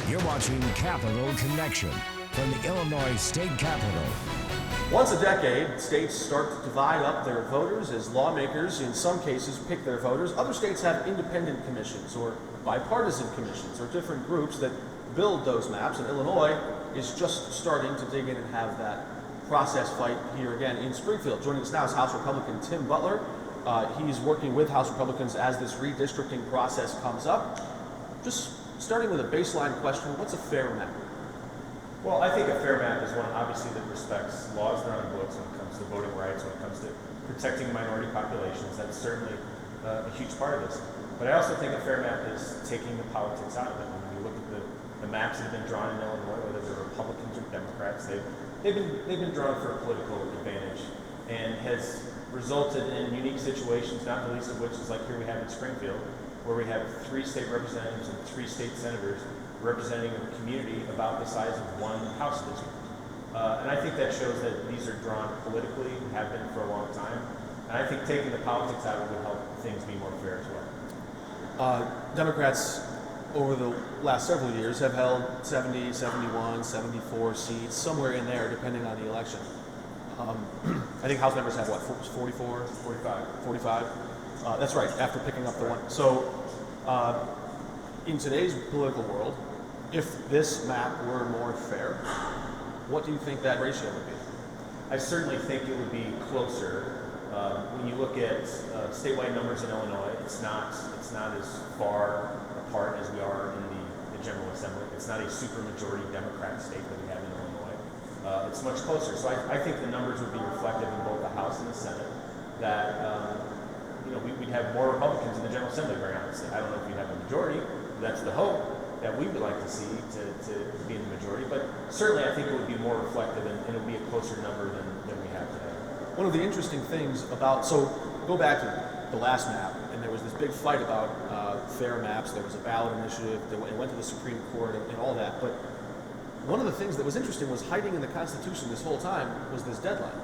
You're watching Capital Connection from the Illinois State Capitol. Once a decade, states start to divide up their voters as lawmakers, in some cases, pick their voters. Other states have independent commissions or bipartisan commissions or different groups that build those maps. And Illinois is just starting to dig in and have that process fight here again in Springfield. Joining us now is House Republican Tim Butler. He's working with House Republicans as this redistricting process comes up. Just starting with a baseline question, what's a fair map? Well, I think a fair map is one, obviously, that respects laws that are on the books when it comes to voting rights, when it comes to protecting minority populations. That's certainly a huge part of this. But I also think a fair map is taking the politics out of it. When you look at the maps that have been drawn in Illinois, whether they're Republicans or Democrats, they've been drawn for a political advantage and has resulted in unique situations, not the least of which is like here we have in Springfield, where we have 3 state representatives and 3 state senators representing a community about the size of one House district. And I think that shows that these are drawn politically and have been for a long time. And I think taking the politics out would help things be more fair as well. Democrats over the last several years have held 70, 71, 74 seats, somewhere in there, depending on the election. I think House members have, what, 44? 45. That's right, after picking up the one. So, in today's political world, if this map were more fair, what do you think that ratio would be? I certainly think it would be closer. When you look at statewide numbers in Illinois, it's not as far apart as we are in the General Assembly. It's not a supermajority Democrat state that we have in Illinois. It's much closer. So I think the numbers would be reflective in both the House and the Senate that we'd have more Republicans in the General Assembly, very honestly. I don't know if we'd have a majority. That's the hope that we would like to see to be in the majority. But certainly I think it would be more reflective and it would be a closer number than we have today. One of the interesting things about, so go back to the last map, and there was this big fight about fair maps. There was a ballot initiative. It went to the Supreme Court and all that. But one of the things that was interesting was hiding in the Constitution this whole time was this deadline.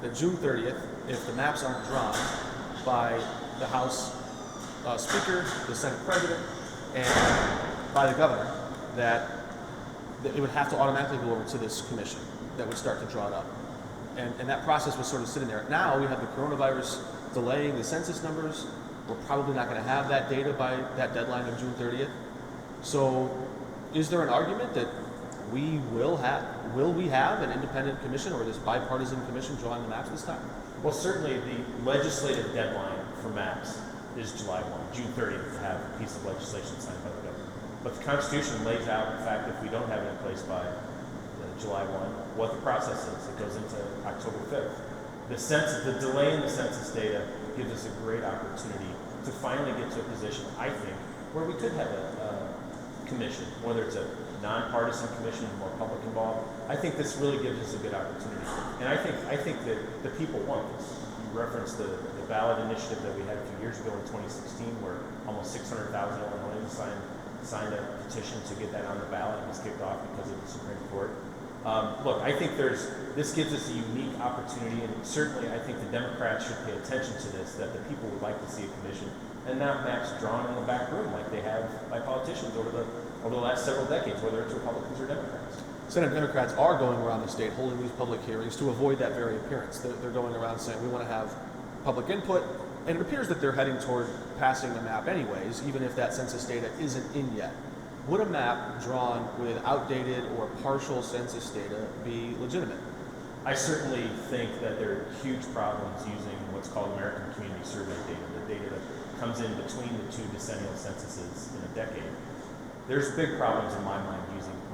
That June 30th, if the maps aren't drawn by the House Speaker, the Senate President, and by the Governor, that it would have to automatically go over to this commission that would start to draw it up. And that process was sort of sitting there. Now we have the coronavirus delaying the census numbers. We're probably not going to have that data by that deadline of June 30th. So is there an argument that will we have an independent commission or this bipartisan commission drawing the maps this time? Well, certainly the legislative deadline for maps is July 1, June 30th, to have a piece of legislation signed by the governor. But the Constitution lays out, in fact, if we don't have it in place by July 1, what the process is. It goes into October 5th. The delay in the census data gives us a great opportunity to finally get to a position, I think, where we could have a commission, whether it's a nonpartisan commission with more public involved. I think this really gives us a good opportunity. And I think that the people want this. You referenced the ballot initiative that we had a few years ago in 2016 where almost 600,000 Illinoisans signed a petition to get that on the ballot. It was kicked off because of the Supreme Court. Look, I think this gives us a unique opportunity, and certainly I think the Democrats should pay attention to this, that the people would like to see a commission and not maps drawn in the back room like they have by politicians over the last several decades, whether it's Republicans or Democrats. Senate Democrats are going around the state holding these public hearings to avoid that very appearance. They're going around saying we want to have public input, and it appears that they're heading toward passing the map anyways, even if that census data isn't in yet. Would a map drawn with outdated or partial census data be legitimate? I certainly think that there are huge problems using what's called American Community Survey data, the data that comes in between the 2 decennial censuses in a decade. There's big problems in my mind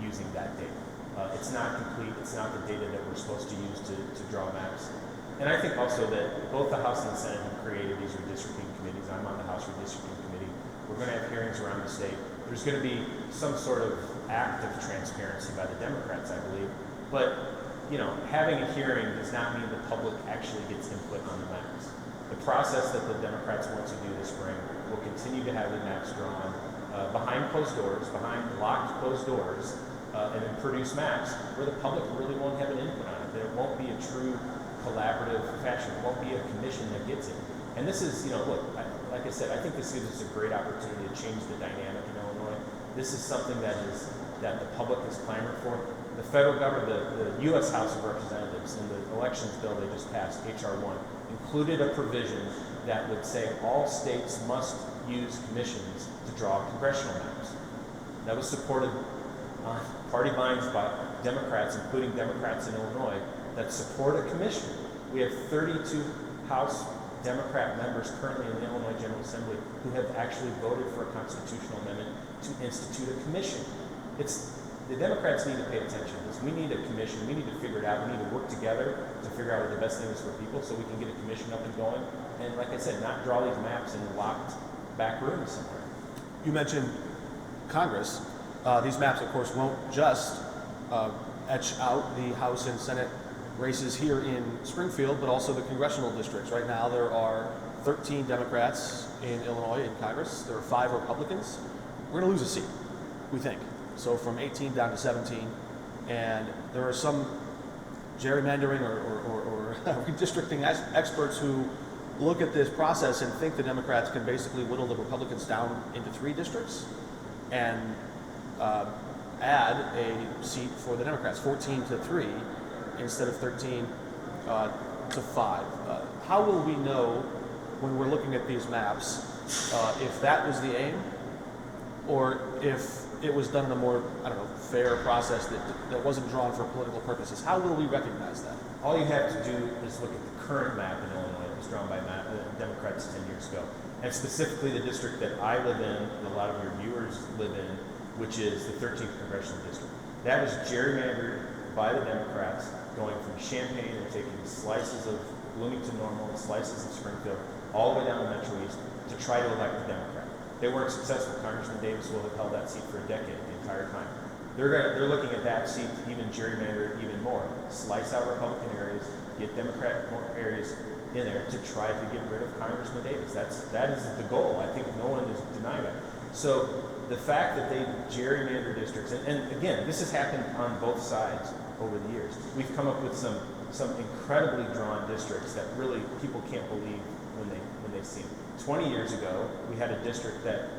using that data. It's not complete. It's not the data that we're supposed to use to draw maps. And I think also that both the House and the Senate have created these redistricting committees. I'm on the House Redistricting Committee. We're going to have hearings around the state. There's going to be some sort of act of transparency by the Democrats, I believe. But, having a hearing does not mean the public actually gets input on the maps. The process that the Democrats want to do this spring will continue to have the maps drawn behind closed doors, behind locked closed doors, and then produce maps where the public really won't have an input on it. There won't be a true collaborative fashion. It won't be a commission that gets it. And this is, look, like I said, I think this gives us a great opportunity to change the dynamic in Illinois. This is something that the public is clamoring for. The federal government, the U.S. House of Representatives, in the elections bill they just passed, H.R. 1, included a provision that would say all states must use commissions to draw congressional maps. That was supported on party lines by Democrats, including Democrats in Illinois, that support a commission. We have 32 House Democrat members currently in the Illinois General Assembly who have actually voted for a constitutional amendment to institute a commission. The Democrats need to pay attention to this. We need a commission. We need to figure it out. We need to work together to figure out what the best thing is for people so we can get a commission up and going. And like I said, not draw these maps in locked back rooms somewhere. You mentioned Congress. These maps, of course, won't just etch out the House and Senate races here in Springfield, but also the congressional districts. Right now, there are 13 Democrats in Illinois in Congress. There are 5 Republicans. We're going to lose a seat, we think. So from 18 down to 17. And there are some gerrymandering or redistricting experts who look at this process and think the Democrats can basically whittle the Republicans down into 3 districts and add a seat for the Democrats, 14 to 3 instead of 13 to 5. How will we know when we're looking at these maps if that was the aim or if it was done in a more, fair process that wasn't drawn for political purposes? How will we recognize that? All you have to do is look at the current map in Illinois that was drawn by Democrats 10 years ago. And specifically the district that I live in, and a lot of your viewers live in, which is the 13th Congressional District. That was gerrymandered by the Democrats, going from Champaign and taking slices of Bloomington Normal and slices of Springfield, all the way down to Metro East, to try to elect a Democrat. They weren't successful. Congressman Davis will have held that seat for a decade, the entire time. They're looking at that seat to even gerrymander it even more. Slice out Republican areas, get Democrat areas in there to try to get rid of Congressman Davis. That is the goal. I think no one is denying that. So the fact that they gerrymander districts, and again, this has happened on both sides over the years. We've come up with some incredibly drawn districts that really people can't believe when they see them. 20 years ago, we had a district that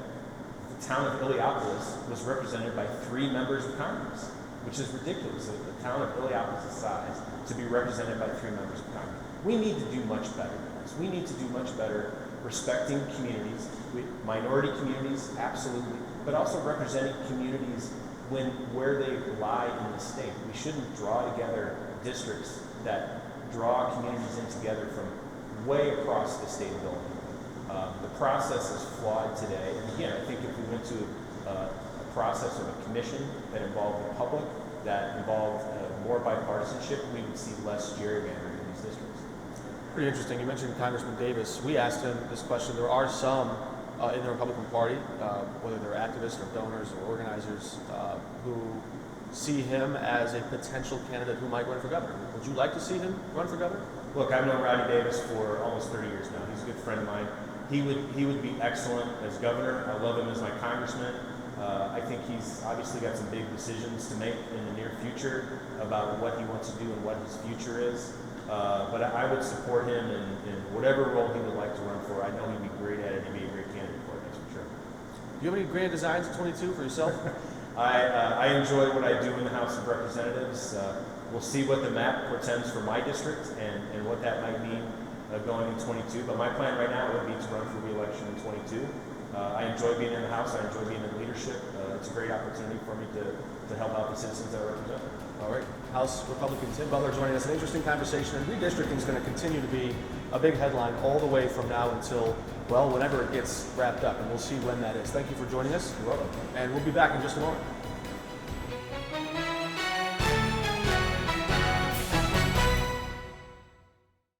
the town of Illiopolis was represented by 3 members of Congress, which is ridiculous. The town of Illiopolis' size to be represented by 3 members of Congress. We need to do much better than this. We need to do much better respecting communities, minority communities, absolutely, but also representing communities where they lie in the state. We shouldn't draw together districts that draw communities in together from way across the state of Illinois. The process is flawed today, and again, I think if we went to a process of a commission that involved the public, that involved more bipartisanship, we would see less gerrymandering in these districts. Pretty interesting. You mentioned Congressman Davis. We asked him this question. There are some in the Republican Party, whether they're activists or donors or organizers, who see him as a potential candidate who might run for governor. Would you like to see him run for governor? Look, I've known Rodney Davis for almost 30 years now. He's a good friend of mine. He would be excellent as governor. I love him as my congressman. I think he's obviously got some big decisions to make in the near future about what he wants to do and what his future is. But I would support him in whatever role he would like to run for. I know he'd be great at it. He'd be a great candidate for it, that's for sure. Do you have any grand designs at 22 for yourself? I enjoy what I do in the House of Representatives. We'll see what the map portends for my district and what that might mean going in 22. But my plan right now would be to run for re-election in 22. I enjoy being in the House. I enjoy being in leadership. It's a great opportunity for me to help out the citizens that I represent. All right. House Republican Tim Butler joining us. An interesting conversation. And redistricting is going to continue to be a big headline all the way from now until, well, whenever it gets wrapped up. And we'll see when that is. Thank you for joining us. You're welcome. And we'll be back in just a moment.